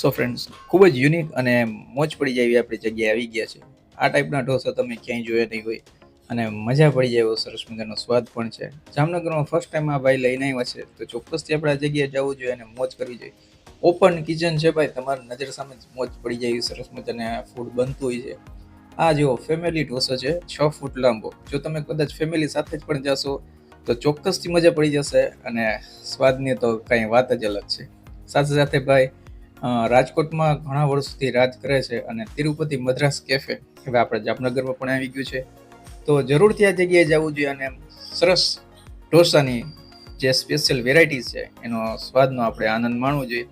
So friends, ખૂબ જ unique અને મોજ પડી જાય એવી આપણી જગ્યાએ આવી ગયા છે. આ ટાઈપના ઢોસા તમે ક્યાંય જોયા નહીં હોય અને મજા પડી જાય એવો સરસ મજાનો સ્વાદ પણ છે. જામનગરમાં ફર્સ્ટ ટાઈમ આ ભાઈ લઈને આવ્યા છે તો ચોક્કસથી આપણે આ જગ્યાએ જવું જોઈએ અને મોજ કરવી જોઈએ. ઓપન કિચન છે ભાઈ, તમારી નજર સામે જ મોજ પડી જાય એવી સરસ મજાના ફૂડ બનતું હોય છે. આ જો ફેમિલી ઢોસો છે, 6 ફૂટ લાંબો. જો તમે કદાચ ફેમિલી સાથે જ પણ જશો તો ચોક્કસથી મજા પડી જશે અને સ્વાદની તો કંઈ વાત જ અલગ છે. સાથે સાથે ભાઈ રાજકોટમાં ઘણા વર્ષોથી રાજ કરે છે અને તિરુપતિ મદ્રાસ કેફે હવે આપણે જામનગરમાં પણ આવી ગયું છે. તો જરૂરથી આ જગ્યાએ જવું જોઈએ અને સરસ ઢોસાની જે સ્પેશિયલ વેરાયટીઝ છે એનો સ્વાદનો આપણે આનંદ માણવો જોઈએ.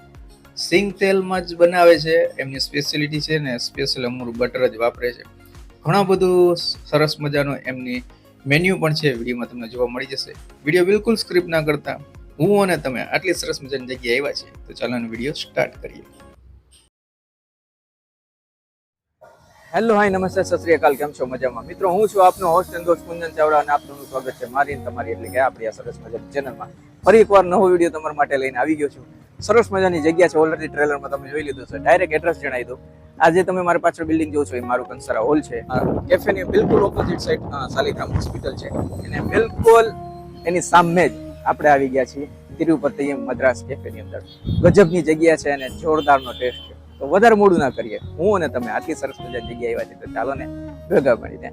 સિંગ તેલમાં જ બનાવે છે, એમની સ્પેશિયાલિટી છે ને સ્પેશિયલ અમૂલ બટર જ વાપરે છે. ઘણા બધું સરસ મજાનું એમની મેન્યુ પણ છે, વિડીયોમાં તમને જોવા મળી જશે. વિડીયો બિલકુલ સ્ક્રિપ્ટ ના કરતા હું અને તમે આટલી સરસ મજાની જગ્યાએ આવ્યા છે તો ચાલો વિડીયો સ્ટાર્ટ કરીએ. હેલો, હાય, નમસ્તે, સત શ્રી અકાલ. કેમ છો? મજામાં? મિત્રો, હું છું આપનો હોસ્ટ એન્ડ દોસ્ત કુંદન ચાવડા અને આપનું સ્વાગત છે મારી તમારી એટલે કે આપણી આ સરસ મજાની ચેનલમાં. ફરી એકવાર નવો વિડીયો તમારા માટે લઈને આવી ગયો છું. સરસ મજાની જગ્યા છે, ઓલરેડી ટ્રેલરમાં તમે જોઈ લીધું છે. ડાયરેક્ટ એડ્રેસ જણાવી દઉં. આજે તમે મારી પાછળ બિલ્ડિંગ જોવો છો એ મારું કંસારા હોલ છે. કેફેની બિલકુલ ઓપોઝિટ સાઈડ શાલિગ્રામ હોસ્પિટલ છે અને બિલકુલ એની સામે જ આપણે આવી ગયા છીએ તિરુપતિ મદ્રાસ કેફેની અંદર. ગજબની જગ્યા છે અને જોરદારનો ટેસ્ટ છે. તો વધારે મોડું ના કરીએ, હું અને તમે આટલી સરસ મજાની જગ્યાએ આવ્યા છે તો ચાલો ને ભેગા મળીને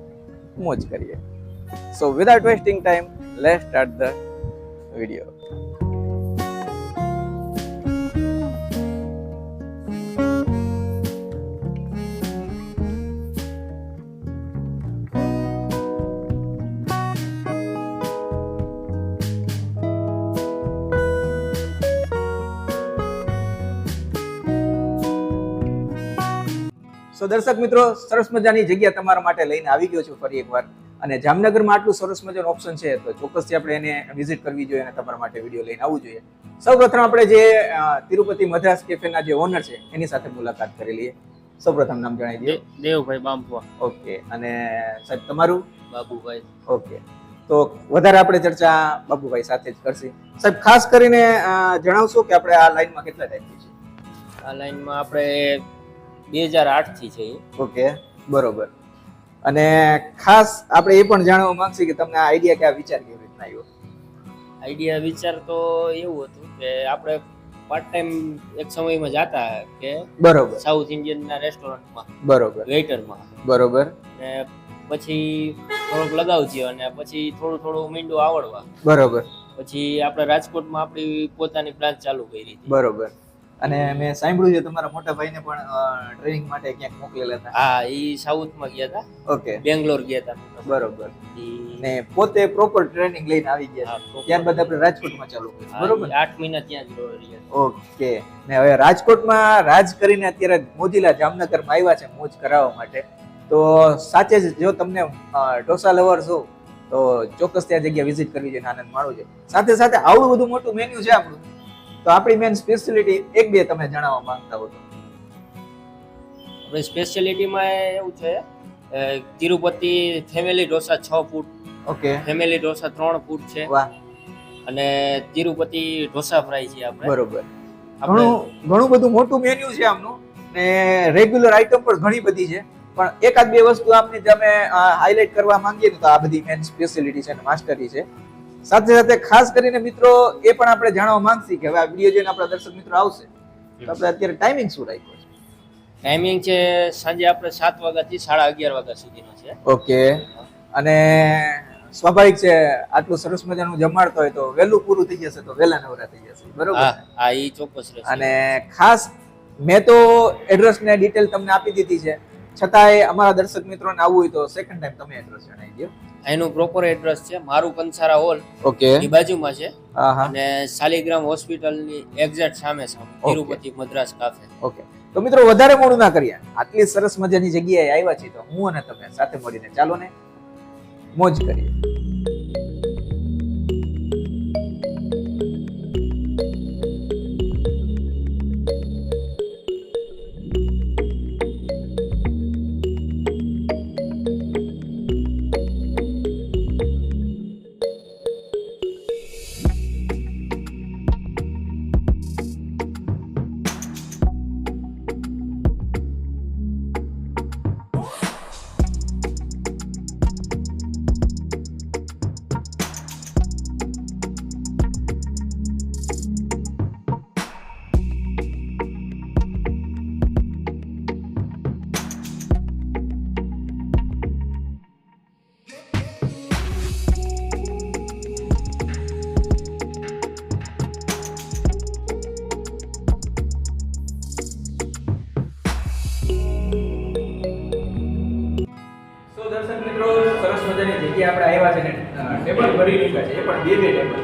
મોજ કરીએ. So without wasting time, let's start the video. So દર્શક મિત્રો, સરસ મજાની જગ્યા તમારા માટે લઈને આવી ગયો છું ફરી એકવાર. અને જામનગરમાં આટલું સરસ મજાનું ઓપ્શન છે તો ચોક્કસથી આપણે એને વિઝિટ કરવી જોઈએ અને તમારા માટે વિડીયો લઈને આવવું જોઈએ. સૌપ્રથમ આપણે જે તિરુપતિ મદ્રાસ કેફેના જે ઓનર છે એની સાથે મુલાકાત કરી લઈએ. સૌપ્રથમ નામ જણાવી દો. દેવભાઈ બાંભવા. ઓકે, અને સાહેબ તમારું? બાબુભાઈ. ઓકે, તો વધારે આપણે ચર્ચા બાબુભાઈ સાથે જ કરશી. સાહેબ, ખાસ કરીને જણાવશો કે આપણે આ લાઈનમાં કેટલા ટાઈમથી છે? આ લાઈનમાં આપણે 2008 થી છે. ઓકે, બરોબર. અને ખાસ આપણે એ પણ જાણવા માંગશે કે તમને આ આઈડિયા કે આ વિચાર કેવી રીતના આવ્યો? આઈડિયા વિચાર તો એવું હતું કે આપણે પાર્ટ ટાઈમ એક સમયમાં જાતા કે બરોબર સાઉથ ઇન્ડિયન ના રેસ્ટોરન્ટમાં બરોબર વેઇટરમાં, બરોબર. ને પછી થોડોક લગાવ થયો અને પછી થોડું થોડું મીંડું આવડવા, બરોબર. પછી આપણે રાજકોટમાં આપણી પોતાની બ્રાન્ચ ચાલુ કરી હતી. બરોબર. અને મેં સાંભળ્યું છે તમારા મોટા ભાઈને પણ ટ્રેનિંગ માટે ક્યાંક મોકલેલા હતા. હા, ઈ સાઉથમાં ગયા હતા. ઓકે, બેંગ્લોર ગયા હતા. બરોબર. ને પોતે પ્રોપર ટ્રેનિંગ લઈને આવી ગયા. ત્યારબાદ આપણે રાજકોટમાં ચાલુ કર્યું. બરોબર, 8 મહિના ત્યાં જ રહ્યા. ઓકે. ને હવે રાજકોટમાં રાજ કરીને અત્યારે મોજીલા જામનગરમાં આવ્યા છે મોજ કરાવવા માટે. તો સાચે જ જો તમને ઢોસા લવર છો તો ચોક્કસ ત્યાં જગ્યા વિઝિટ કરવી જોઈએ, આનંદ માણવો જોઈએ. સાથે સાથે આવડું બધું મોટું મેન્યુ છે આપણું, તો આપણી મેન સ્પેશિયાલિટી એક બે તમે જણાવવા માંગતા હો તો? આપણી સ્પેશિયાલિટીમાં એવું છે, તિરુપતિ ફેમિલી ઢોસા 6 ફૂટ, ઓકે, ફેમિલી ઢોસા 3 ફૂટ છે. વાહ. અને તિરુપતિ ઢોસા ફ્રાય છે આપણે. બરોબર. ઘણું બધું મોટું મેન્યુ છે આમનું ને રેગ્યુલર આઈટમ પણ ઘણી બધી છે. પણ એકાદ બે વસ્તુ આપની તમે હાઇલાઇટ કરવા માંગીએ તો આ બધી મેન સ્પેશિયાલિટી છે અને માસ્ટરી છે. સાથે સાથે ખાસ કરીને મિત્રો એ પણ આપણે જાણવા માંગશી કે હવે આ વિડીયો જોઈને આપણા દર્શક મિત્રો આવશે તો આપણે અત્યારે ટાઈમિંગ શું રાખ્યો છે? ટાઈમિંગ છે સાંજે આપણે 7 વાગ્યાથી 11:30 વાગ્યા સુધીનો છે. ઓકે. અને સ્વાભાવિક છે આટલું સરસ મજાનું જમાડતો હોય તો વહેલું પૂરું થઈ જશે તો વહેલા નવરા થઈ જશે, બરોબર? હા, ઈ ચોક્કસ રહેશે. અને ખાસ મેં તો એડ્રેસ ને ડિટેલ તમને આપી દીધી છે, છતાંય અમારા દર્શક મિત્રોને આવવું હોય તો સેકન્ડ ટાઈમ તમે એડ્રેસ જણાવી દો. એનું પ્રોપર એડ્રેસ છે મારું કંસારા હોલ, ઓકે, ની બાજુમાં છે. અને શાલિગ્રામ હોસ્પિટલની એક્ઝેક્ટ સામે તિરુપતિ મદ્રાસ કાફે. ઓકે. તો મિત્રો વધારે મોડું ના કરીએ, આટલી સરસ મજાની જગ્યાએ આવ્યા છીએ તો હું અને તમે સાથે મળીને ચાલો ને મોજ કરીએ. ભરી મૂક્યા છે, એ પણ બે ટેબલ.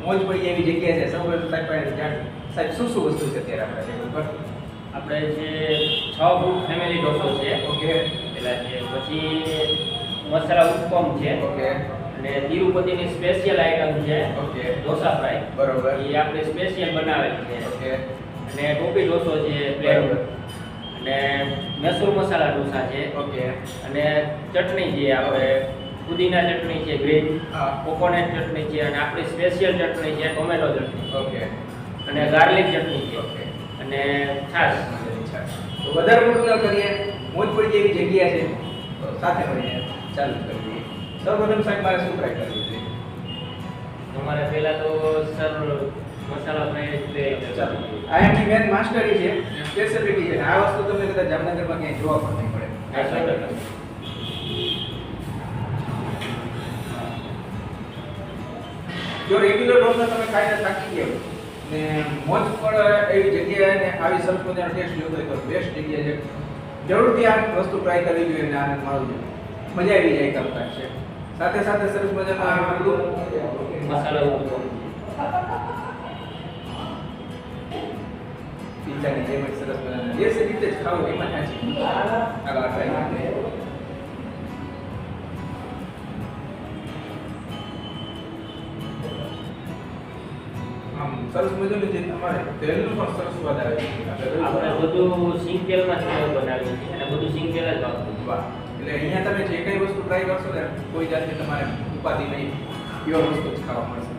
મોજ પડી એવી જગ્યા છે. સૌપ્રથમ સાહેબ પાસે જાણ સાહેબ શું શું વસ્તુ છે અત્યારે આપણા ટેબલ પર? આપણે જે 6 ફૂટ ફેમિલી ઢોસો છે ઓકે પેલા છે, પછી મસાલા ઉત્પમ છે, ઓકે અને તિરુપતિની સ્પેશિયલ આઈટમ છે ઓકે ઢોસા ફ્રાય, બરોબર એ આપણે સ્પેશિયલ બનાવેલી છે. ઓકે અને ટોપી ઢોસો છે પ્લેન, બરોબર અને મૈસૂર મસાલા ઢોસા છે, ઓકે અને ચટણી છે આપણે પુદીના ચટણી છે, ગ્રીન હા કોકોનટ ચટણી છે, અને આપણી સ્પેશિયલ ચટણી છે ટોમેટો ચટણી, ઓકે અને ગાર્લિક ચટણી છે, ઓકે અને છાશ. તો વધારે મોટું ન કરીએ, મોજ પડી એવી જગ્યા છે, તો સાથે મળીને ચાલુ કરી દઈએ. સૌપ્રથમ સાહેબ મારે શું ટ્રાય કરવું છે? તમારે પહેલા તો સર મસાલા ફ્રાય ચાલો આ એમની મેન માસ્ટરી છે, સ્પેશિયાલિટી છે. આ વસ્તુ તમને કદાચ જામનગરમાં ક્યાંય જોવા પણ નહીં મળે. જો રેગ્યુલર ઢોસા તમે ખાઈને થાકી ગયા ને મોજ પણ એવી જગ્યાએ ને આવી સરસ મજાનો ટેસ્ટ લેવો હોય તો બેસ્ટ જગ્યા છે. જરૂરથી આ વસ્તુ ટ્રાય કરવી જોઈએ અને આનંદ માણવો જોઈએ. મજા આવી જાય કામકાજ છે. સાથે સાથે સરસ મજાનો મસાલા ઉત્પમ પિઝાની જેમ જ સરસ મજાના જે રીતે જ ખાવું એમાં સાચી આગળ ટ્રાય કરીએ. આમ સરસ મજાનું જે તમારે તેલનું પણ સરસ સ્વાદ આવે છે. આપણે બધું સિંગ તેલમાં જ બનાવીએ છીએ, અને બધું સિંગ તેલ જ વાપરીએ છીએ. વાહ. એટલે અહીંયા તમે જે કઈ વસ્તુ ટ્રાય કરશો ને કોઈ જાતની તમારે ઉપાધિ નહીં, પ્યોર વસ્તુ જ ખાવા મળશે.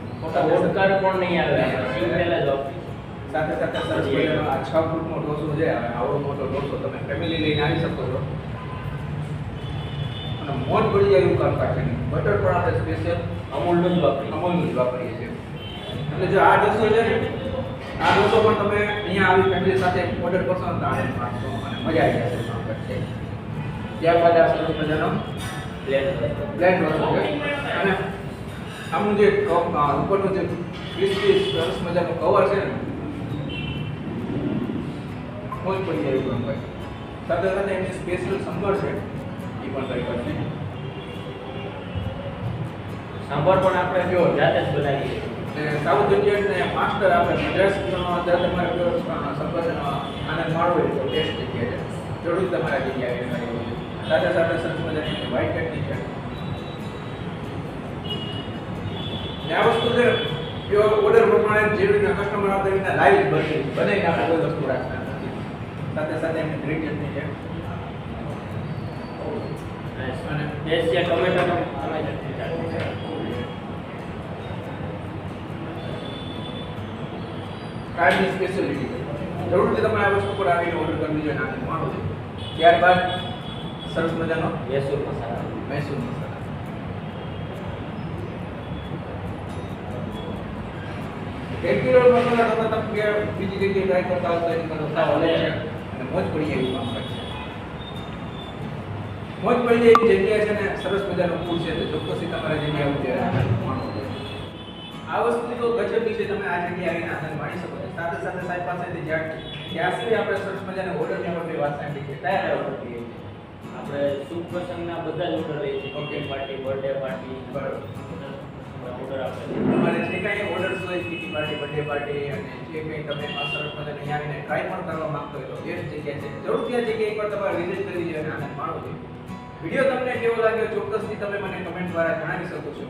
ઓડકાર પણ નહીં આવે, આપણે સિંગ તેલ જ વાપરીએ. સાથે સાથે સરસ મજાનો આ 6 ફૂટનો ઢોસો છે. હવે આવડો મોટો ઢોસો તમે ફેમિલી લઈને આવી શકો છો અને મોજ પડી જાય એવું કામકાજ છે. બટર પણ આપણે સ્પેશિયલ અમૂલનું જ વાપરીએ. અમૂલનું જ વાપરીએ છીએ. એટલે જો આ ઢોસો છે ને, આ ઢોસો પણ તમે અહીંયા આવી ફેમિલી સાથે ઓર્ડર કરશો ને તો આનંદ માણશો અને મજા આવી જશે કામકાજ છે. ત્યારબાદ આ સરસ મજાનો બ્લેન્ડ ઢોસો છે અને આમનું જે ઉપરનું જે ક્રિસ્પી સરસ મજાનું કવર છે ને, મોજ પડી જાય એવું કામકાજ. સાથે સાથે એમની સ્પેશિયલ સંભાર છે, એ પણ ટ્રાય કરશે. સાંભાર પણ આપણે જાતે જ બનાવીએ છીએ. અને સાઉથ ઇન્ડિયન ને માસ્ટર આપણે મદ્રાસનો જ્યારે તમારે સંભારનો આનંદ માણવો હોય તો ટેસ્ટ જગ્યા છે, જરૂર તમારા જગ્યાએ આવી હોય. સાથે સાથે સરસ મજાની વ્હાઈટ ચટણી છે. ને આ વસ્તુ છે પ્યોર ઓર્ડર પ્રમાણે જેવી રીતના કસ્ટમર આવતા એવી રીતના લાઈવ બનાવીને આપણે કોઈ વસ્તુ રાખતા નથી. સાથે સાથે એમની ગ્રીન ચટણી છે અને સ્પેશિયલ ટોમેટો ચટણી છે. કાર્ડની સ્પેશિયાલિટી છે. જરૂરથી તમે આ વસ્તુ પર આવીને ઓર્ડર કરવી જોઈએ અને આનંદ માણો છો. ત્યારબાદ સરસ મજાનો મૈસૂર મસાલા. મૈસૂર મસાલા. રેગ્યુલર મસાલા તમે બીજી જગ્યાએ ટ્રાય કરતા હો તો એની કરતા સાવ અલગ છે અને મોજ પડી જાય એવું કામ છે. મોજ પડી જાય એવી જગ્યા છે ને સરસ મજાનું ફૂડ છે તો ચોક્કસથી તમારે જગ્યા આવું જોઈએ આનંદ માણવો જોઈએ. આ વસ્તુ તો ગજબની છે, તમે આ જગ્યાએ આવીને આનંદ માણી શકો છો. સાથે સાથે સાહેબ પાસેથી ત્યાં સુધી આપણે સરસ મજાના ઓર્ડરની આપણે વાત સાંભળી છે. કયા ઓર્ડર કરીએ છીએ? આપણે શુભ પ્રસંગના બધા જ ઓર્ડર લઈએ છીએ. ઓકે. પાર્ટી, બર્થડે પાર્ટી, બરોબર. ઓર્ડર આપણે તમારે જે કાંઈ ઓર્ડર્સ હોય, કિટી પાર્ટી, બર્થડે પાર્ટી અને જે કંઈ તમે આ સરસ મજાને અહીંયા આવીને ટ્રાય પણ કરવા માંગતો હોય તો બેસ્ટ જગ્યા છે. જરૂરથી આ જગ્યાએ એકવાર તમારે વિઝિટ કરવી જોઈએ અને આનંદ માણવો જોઈએ. વિડીયો તમને કેવો લાગ્યો ચોક્કસથી તમે મને કમેન્ટ દ્વારા જણાવી શકો છો.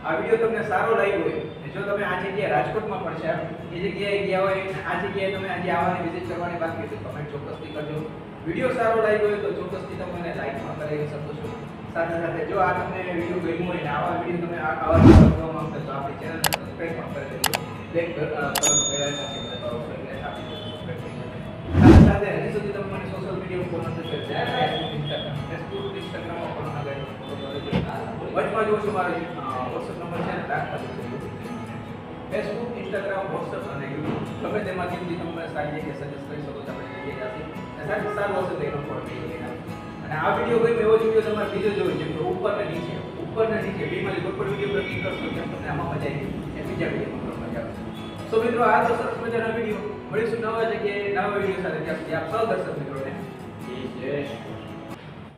આ વિડીયો તમને સારો લાગ્યો હોય અને જો તમે આ જગ્યાએ રાજકોટમાં પણ છે એ જગ્યાએ ગયા હોય અને આ જગ્યાએ તમે આજે આવવાની વિઝિટ કરવાની બાકી તો કમેન્ટ ચોક્કસથી કરજો. વિડીયો સારો લાગ્યો હોય તો ચોક્કસથી તમે મને લાઈક પણ કરી શકો છો. સાથે સાથે જો આ તમને વિડીયો ગમ્યો હોય ને આવા વિડીયો તમે આવા વિડીયો જોવા માંગતા તો આપણી ચેનલને સબસ્ક્રાઇબ પણ કરી દેજો. બ્લેક કલરનું બેલ આઇકન છે તો એટલે આપણી સબસ્ક્રાઇબ કરી દેજો. સાથે સાથે હજી સુધી તમે મને સોશિયલ મીડિયા ફોલો નથી કર્યો ફેસબુક ઇન્સ્ટાગ્રામમાં ફોલો ના કર્યો વચમાં જો છો મારો વોટ્સએપ નંબર છે ને રાખતા ફેસબુક ઇન્સ્ટાગ્રામ વોટ્સએપ અને યુટ્યુબ ગમે તેમાંથી તમે મને સારી જગ્યાએ સજેસ્ટ કરી શકો છો. આપણે જગ્યાએ જશે સાથે સારું હશે તો એનો ફોટો અને આ વિડીયો ગમે એવો જ વિડીયો તમારે બીજો જોવો છે ઉપર ને નીચે બેમાંથી કોઈ પણ વિડીયો પર ક્લિક કરશો જેમ તમને આમાં મજા આવી એ બીજા વિડીયોમાં પણ મજા આવશે. તો મિત્રો આ તો સરસ મજાનો વિડીયો મળીશું નવા જગ્યાએ નવા વિડીયો સાથે. ત્યાં સુધી આપ સૌ દર્શક મિત્રોને જય શ્રી કૃષ્ણ.